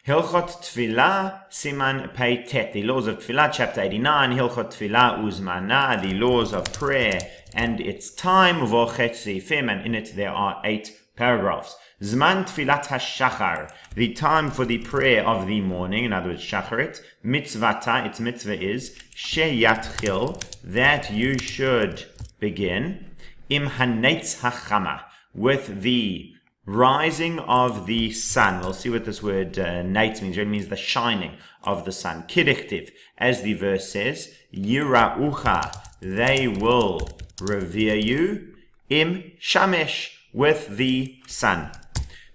Hilchot Tfilah, Siman Pei Tet, the laws of Tfilah, chapter 89, Hilchot Tfilah Uzmana, the laws of prayer and its time, V'ochet Seifim, and in it there are 8 paragraphs. Zman Tfilat HaShachar, the time for the prayer of the morning, in other words, Shacharit. Mitzvata, its mitzvah is, Sheyatchil, that you should begin, Im Hanetz HaChama, with the rising of the sun. We'll see what this word nates means. It means the shining of the sun. Kidechtiv, as the verse says, Yira'ucha, they will revere you, Im Shamesh, with the sun.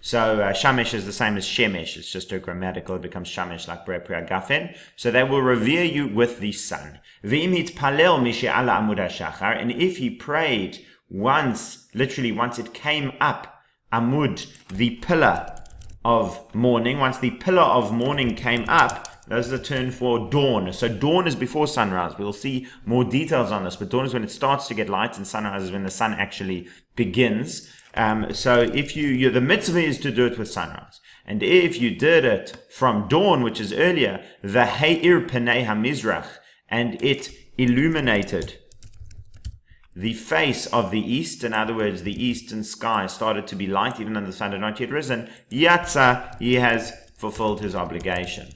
So Shamesh is the same as Shemesh. It's just a grammatical. It becomes Shamesh like Bre Priya Gafen. So they will revere you with the sun. V'im hitpalel mishe'ala amud hashachar. And if he prayed once, literally once it came up, Amud, the pillar of morning. Once the pillar of morning came up, that's the term for dawn. So dawn is before sunrise. We'll see more details on this, but dawn is when it starts to get light, and sunrise is when the sun actually begins. So if the mitzvah is to do it with sunrise. And if you did it from dawn, which is earlier, the He'ir Penei HaMizrach, and it illuminated the face of the east, in other words, the eastern sky started to be light even though the sun had not yet risen, Yatza, he has fulfilled his obligation.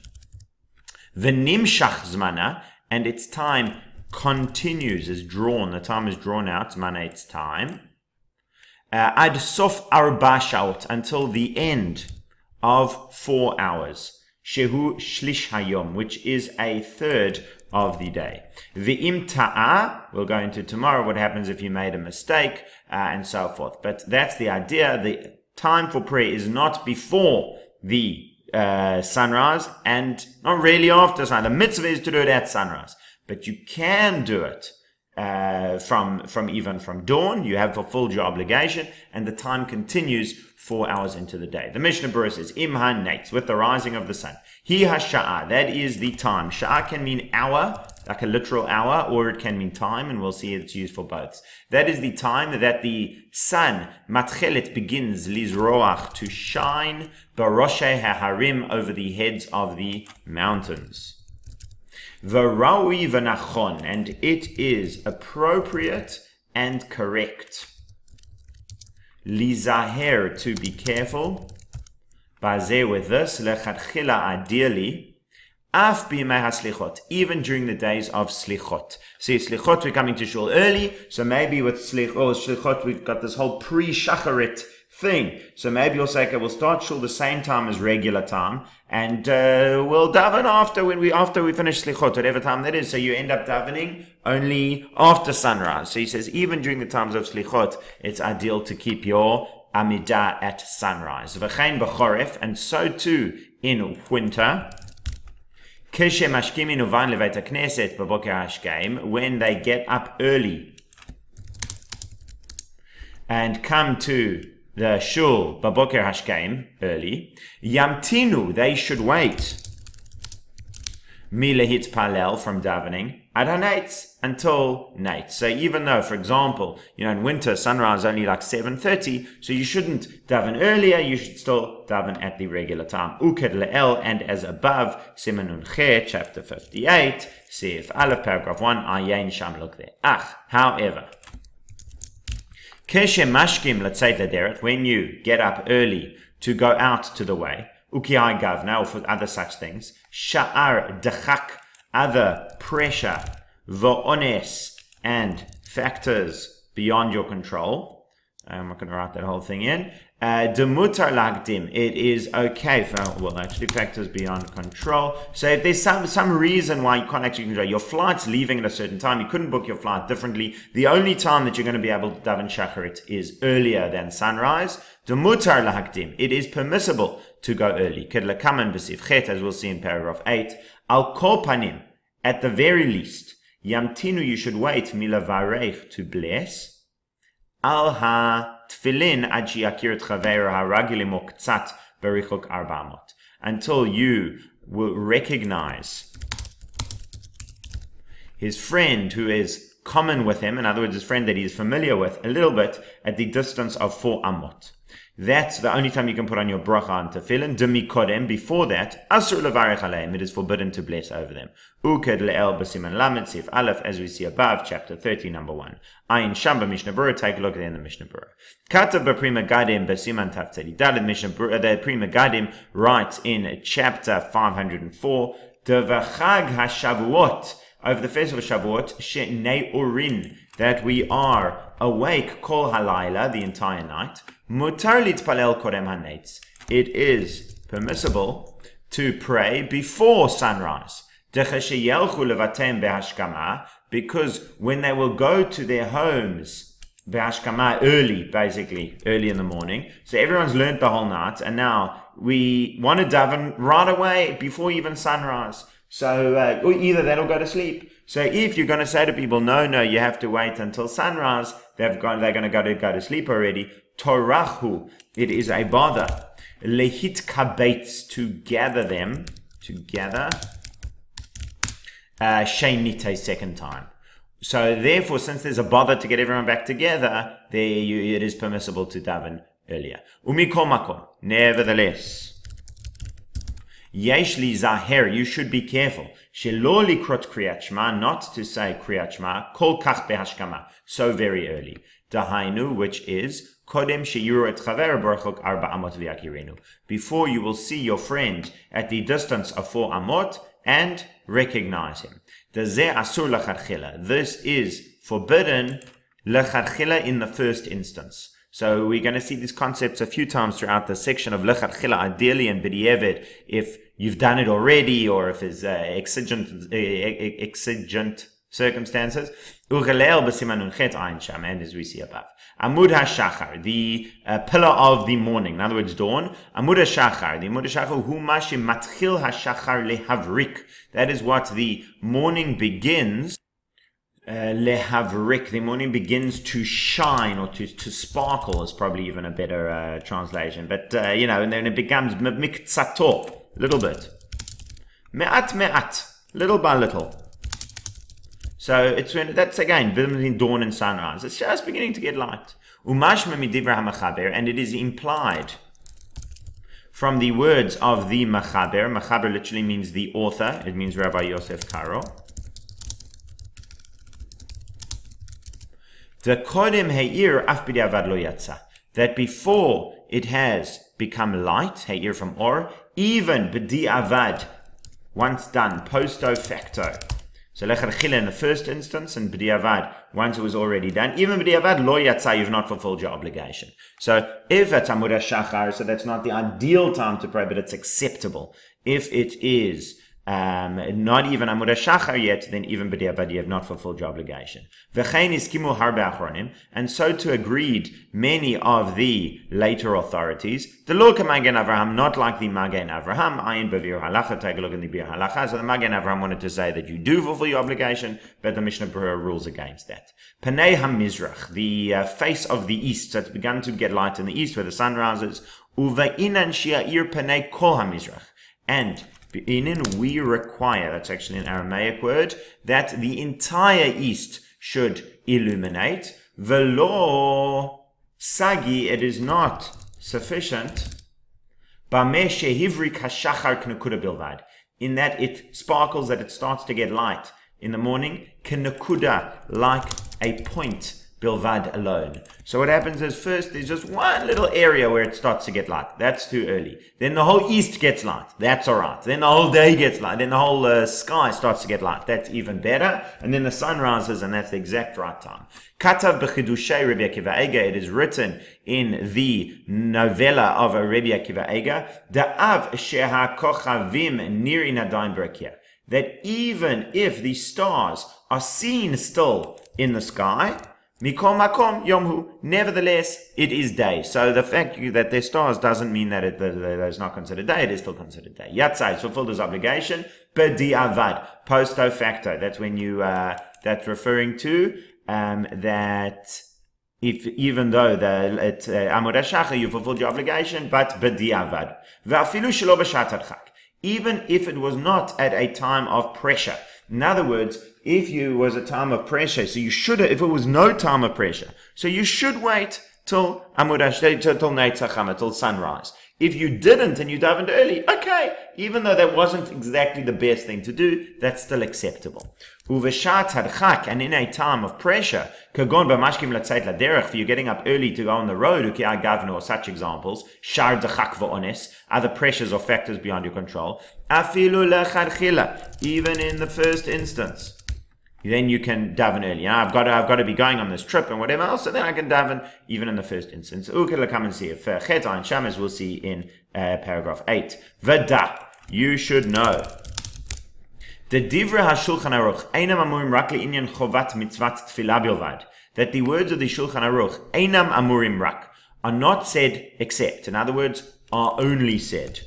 V'nimshach zmana, and its time continues, is drawn, the time is drawn out, zmana, its time, ad sof arba shaot, until the end of 4 hours, shehu shlish hayom, which is a third of the day. V'im ta'a, we'll go into tomorrow what happens if you made a mistake, and so forth. But that's the idea. The time for prayer is not before the sunrise, and not really after sunrise. The mitzvah is to do it at sunrise, but you can do it from dawn. You have fulfilled your obligation, and the time continues 4 hours into the day. The Mishna Brura says, Imhan Nates, with the rising of the sun. Hi ha-sha'ah, that is the time. Sha'ah can mean hour, like a literal hour, or it can mean time, and we'll see it's used for both. That is the time that the sun, matchelet, begins, lizroach, to shine, baroshe ha-harim, over the heads of the mountains. V'raui v'nachon, and it is appropriate and correct. Lizaher, to be careful. Bazeh, with this, lechatchila, ideally, af b'yimei ha-slichot, even during the days of slichot. See, slichot, we're coming to shul early, so maybe with slichot, we've got this whole pre-shacharit thing. So maybe you'll say, okay, we'll start shul the same time as regular time, and we'll daven after we finish slichot, whatever time that is. So you end up davening only after sunrise. So he says, even during the times of slichot, it's ideal to keep your Amidah at sunrise. V'chein b'choref, and so too in winter. Keshe mashkimin uvan levet hakneset b'boker hashkeim, when they get up early and come to the shul b'boker hashkeim, early. Yamtinu, they should wait. Milehit palel, from davening. Ad hanates, until nates. So even though, for example, in winter, sunrise only like 7:30, so you shouldn't daven earlier, you should still daven at the regular time. Uked le'el, and as above, Siman Che, chapter 58, Sif Aleph, paragraph 1, Ayin Sham, look there. However, Keshe mashkim letzeit lederet, when you get up early to go out to the way, Ukiai gavna, or for other such things, Sha'ar dechak, other pressure, v'ones, and factors beyond your control. I'm not going to write that whole thing in. Demutar lagdim, it is okay for, actually factors beyond control. So if there's some reason why you can't actually control, your flight's leaving at a certain time, you couldn't book your flight differently, the only time that you're going to be able to daven shacharit is earlier than sunrise. Demutar lagdim, it is permissible to go early. Kedlakaman b'sif chet, as we'll see in paragraph 8. Al kol panim, at the very least, yamtinu, you should wait, milavarech, to bless, al ha-tfilin ad shi'akir et chaver ha-ragilim o k'tzat berichok 400, until you will recognize his friend who is common with him, in other words, his friend that he's familiar with, a little bit, at the distance of 4 amot. That's the only time you can put on your bracha on tefillin. Demi kodem, before that, asur levarech aleim, it is forbidden to bless over them. Uked le'el b'siman lamed, sif aleph, as we see above, chapter 30, number 1. Ayin sham b'Mishna Brura, take a look at it in the Mishna Brura. Katav b'Prima Gadim b'siman tav tzedi daled, Mishna Brura, the Prima Gadim writes in chapter 504, Devachag HaShavuot, over the festival of Shavuot, she'nei urin, that we are awake kol halayla, the entire night. Mutar litpalel kodem hanetz, it is permissible to pray before sunrise. Dechasheyelchu levatem behashkama, because when they will go to their homes, behashkama, early, basically, early in the morning. So everyone's learned the whole night, and now we want to daven right away before even sunrise. So or either that or go to sleep. So if you're going to say to people, no, you have to wait until sunrise, they're going to go to sleep already. Torahu, it is a bother. Lehit kabeitz, to gather them together. Sheinite, second time. So therefore, since there's a bother to get everyone back together, it is permissible to daven earlier. Umikol makom, nevertheless, yesh li zaher, you should be careful. Shelo likrot kriyat shema, not to say kriyat shema, kol kach behashkama, so very early. Dahainu, which is kodem sheyiru et chaver barachok arba amot v'yakirenu, before you will see your friend at the distance of 4 amot and recognize him. Dazeh asur lacharchila, this is forbidden lacharchila in the first instance. So we're going to see these concepts a few times throughout the section of lechatchila, ideally in b'di'evet, if you've done it already, or if there's exigent circumstances. Ugelel b'siman unchet ayin sham, and as we see above. Amud hashachar, the pillar of the morning, in other words, dawn. Amud hashachar, the Amud hashachar, hu ma shematchil hashachar lehavrik. That is what the morning begins. Lehavrik, the morning begins to shine, or to sparkle is probably even a better translation. But and then it becomes miktsato, little bit, me'at, little by little. So it's when that's again between dawn and sunrise. It's just beginning to get light. Umashma midivra hamachaber, and it is implied from the words of the machaber. Machaber literally means the author. It means Rabbi Yosef Karo. The kodem heir af b'diavad lo yatsa, that before it has become light, heir from or, even b'diavad, once done, posto facto. So lechatchila in the first instance, and b'diavad, once it was already done, even b'diavad lo yatsa, you've not fulfilled your obligation. So if it's amud hashachar, so that's not the ideal time to pray, but it's acceptable. If it is not even amud hashachar yet, then even b'diavad you have not fulfilled your obligation. V'chein iskimu harbe achronim, and so to agreed many of the later authorities. The lo k'magen Avraham, not like the Magen Avraham. Ayin b'vir halacha, take a look in the bir halacha. So the Magen Avraham wanted to say that you do fulfill your obligation, but the Mishnah Brura rules against that. Panei hamizrach, the face of the east, so it's begun to get light in the east where the sun rises. Uva'inan shi'ir panei kol hamizrach, and we require, that's actually an Aramaic word, that the entire east should illuminate. Velo sagi, it is not sufficient. Bameh shehivrik hashachar k'nekuda bilvad, in that it sparkles, that it starts to get light in the morning, k'nekuda, like a point, bilvad, alone. So what happens is, first there's just one little area where it starts to get light. That's too early. Then the whole east gets light. That's alright. Then the whole day gets light. Then the whole sky starts to get light. That's even better. And then the sun rises, and that's the exact right time. Katav b'chidushei Rabbi Akiva Eiga, it is written in the novella of Rabbi Akiva Eiga, da'av sheha kochavim niri nadain b'rakia, that even if the stars are seen still in the sky, Mikol makom yomhu, nevertheless, it is day. So the fact that they're stars doesn't mean that it's not considered day, it is still considered day. Yatzai, it's fulfilled his obligation. B'di'avad, posto facto. That's when you, that's referring to, that if, even though Amud HaShachar, you fulfilled your obligation, but b'di'avad. V'afilu shelo b'shat hadchak, even if it was not at a time of pressure. In other words, if you was a time of pressure, so you should, if it was no time of pressure, so you should wait till Netzach, till sunrise. If you didn't and you davened early, okay, even though that wasn't exactly the best thing to do, that's still acceptable. Uveshat hadchak, and in a time of pressure, kagon b'mashkim latzeit laderech, for you getting up early to go on the road, uki agavno, or such examples, shar dechak v'ones, other pressures or factors beyond your control, afilu lechadchila, even in the first instance. Then you can daven early. I've got to be going on this trip and whatever else, so then I can daven even in the first instance. We'll come and see if Chet Ayin Sham, as we'll see in paragraph 8. Vada, you should know. The Divrei HaShulchan Aruch einam amurim rak le'inyan chovat mitzvat tefillah bilvad. That the words of the Shulchan Aruch einam amurim rak are not said except. In other words, are only said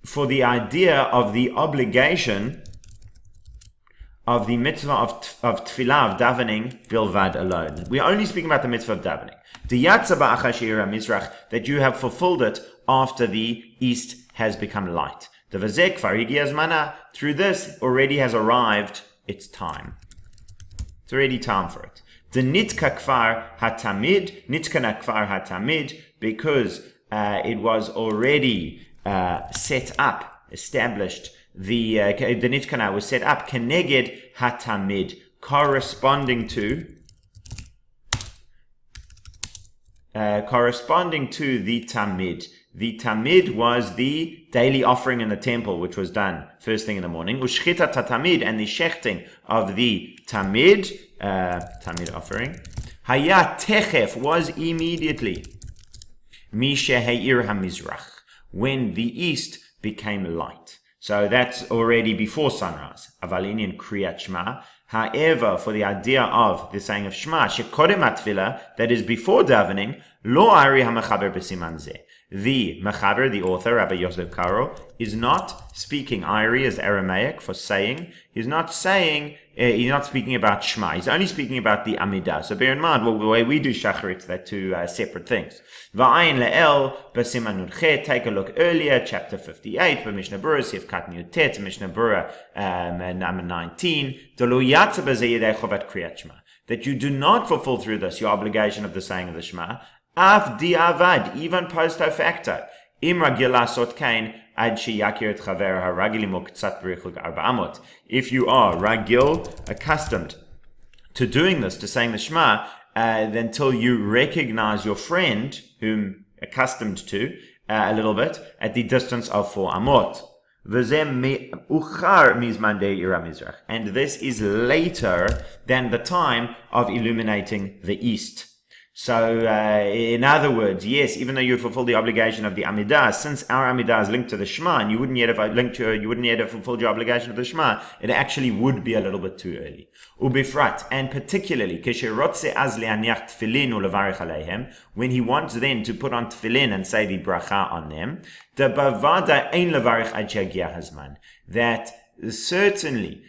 for the idea of the obligation of the mitzvah of tefillah, of davening, bilvad alone. We are only speaking about the mitzvah of davening. That you have fulfilled it after the east has become light. Through this already has arrived its time. It's already time for it. The nitka kfar hatamid, nitkana kfar hatamid, because it was already set up, established. The nitkana was set up keneged hatamid, corresponding to the tamid. The tamid was the daily offering in the temple, which was done first thing in the morning. Ushchita tatamid, and the shechting of the tamid offering. Haya techef was immediately. Mishe heir hamizrach, when the east became light. So that's already before sunrise. Avalin in Kriyat Shema. However, for the idea of the saying of Shema, shekodem atfila, that is before davening, lo ari hamachaber b'siman zeh. The Mechaber, the author, Rabbi Yosef Karo, is not speaking. Iri is Aramaic for saying. He's not speaking about Shema. He's only speaking about the Amidah. So bear in mind, well, the way we do Shacharit, they're two separate things. Va'ayin le'el, b'siman nudchet, take a look earlier, chapter 58, Mishna Brura, Sif Kat Yutet, Mishna Brura, number 19, that you do not fulfill through this your obligation of the saying of the Shema, Af di'avad, even post facto. Im ragil lasot kain ad sheyakir et chaver haragil imo k'tzat b'richug arba amot. If you are ragil, accustomed to doing this, to saying the Shema, until you recognize your friend, whom accustomed to a little bit, at the distance of 4 amot. And this is later than the time of illuminating the east. So, in other words, yes, even though you fulfill the obligation of the Amidah, since our Amidah is linked to the Shema, and you wouldn't yet have fulfilled your obligation of the Shema, it actually would be a little bit too early. Ubifrat, and particularly, when he wants then to put on tefillin and say the bracha on them, that certainly,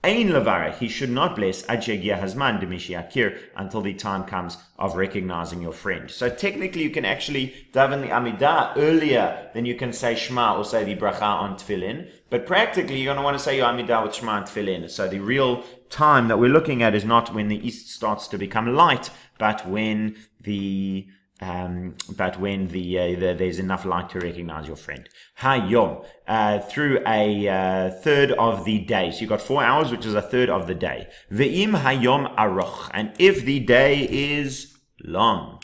Ein levarech, he should not bless ad shegiah hazman de mishiakir, until the time comes of recognizing your friend. So technically you can actually daven the Amidah earlier than you can say Shema or say the bracha on tefillin, but practically you're going to want to say your Amidah with Shema and tefillin. So the real time that we're looking at is not when the east starts to become light, but when there's enough light to recognize your friend. Hayom, through a third of the day. So you've got 4 hours, which is a third of the day. Ve'im hayom aroch, and if the day is long.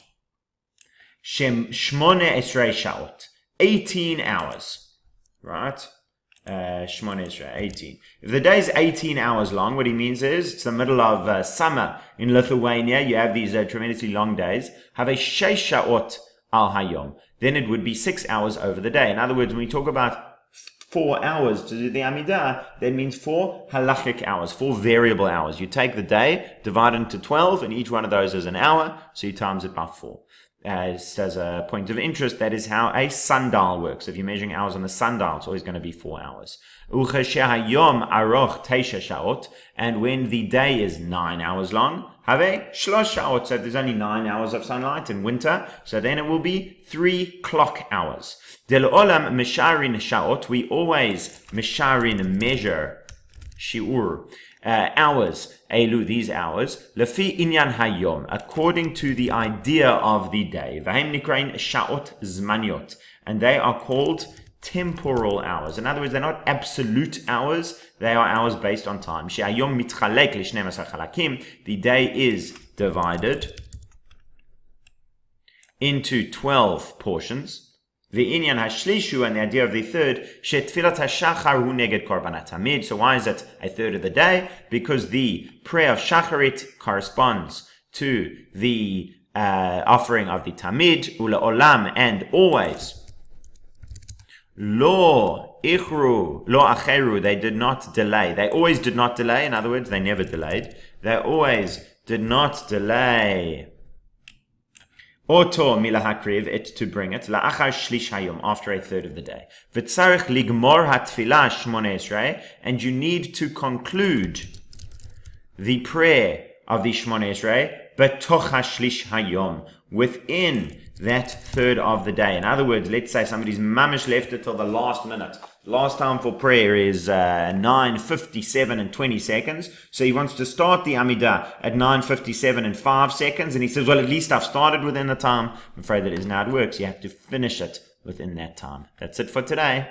Shmone esrei shaot, 18 hours. Right? Shmone esrei, 18. If the day is 18 hours long, what he means is it's the middle of summer in Lithuania. You have these tremendously long days. Have a sheish shaot al hayom. Then it would be 6 hours over the day. In other words, when we talk about 4 hours to do the Amidah, that means 4 halachic hours, 4 variable hours. You take the day, divide it into 12, and each one of those is an hour, so you times it by 4. As a point of interest, that is how a sundial works. If you're measuring hours on the sundial, it's always going to be 4 hours. And when the day is 9 hours long, Have shlosh sha'ot, so there's only 9 hours of sunlight in winter, so then it will be 3 clock hours. Del olam misharin sha'ot, we always misharin measure, shiur, hours, elu, these hours, lefi inyan hayom, according to the idea of the day. V'hem nikrain sha'ot zmaniot, and they are called temporal hours. In other words, they're not absolute hours, they are hours based on time. She'ayom mitchalek li-12 chalakim, the day is divided into 12 portions. V'inyan hashlishu, and the idea of the third, she'tfilat hashachar hu neged korbanat hamid. So why is it a third of the day? Because the prayer of shacharit corresponds to the offering of the tamid, ula olam, and always. Lo ichru, lo acheru, they did not delay. They always did not delay. In other words, they never delayed. They always did not delay. Oto milahakriv, it to bring it, la'achar shlish hayom, after a third of the day. V'tzarich ligmor hatfilah shmoneh esrei, and you need to conclude the prayer of the shmoneh esrei, betoch hashlish hayom, within that third of the day. In other words, let's say somebody's mamish left it till the last minute. Last time for prayer is 9:57 and 20 seconds. So he wants to start the Amidah at 9:57 and 5 seconds. And he says, well, at least I've started within the time. I'm afraid that is not how it works. You have to finish it within that time. That's it for today.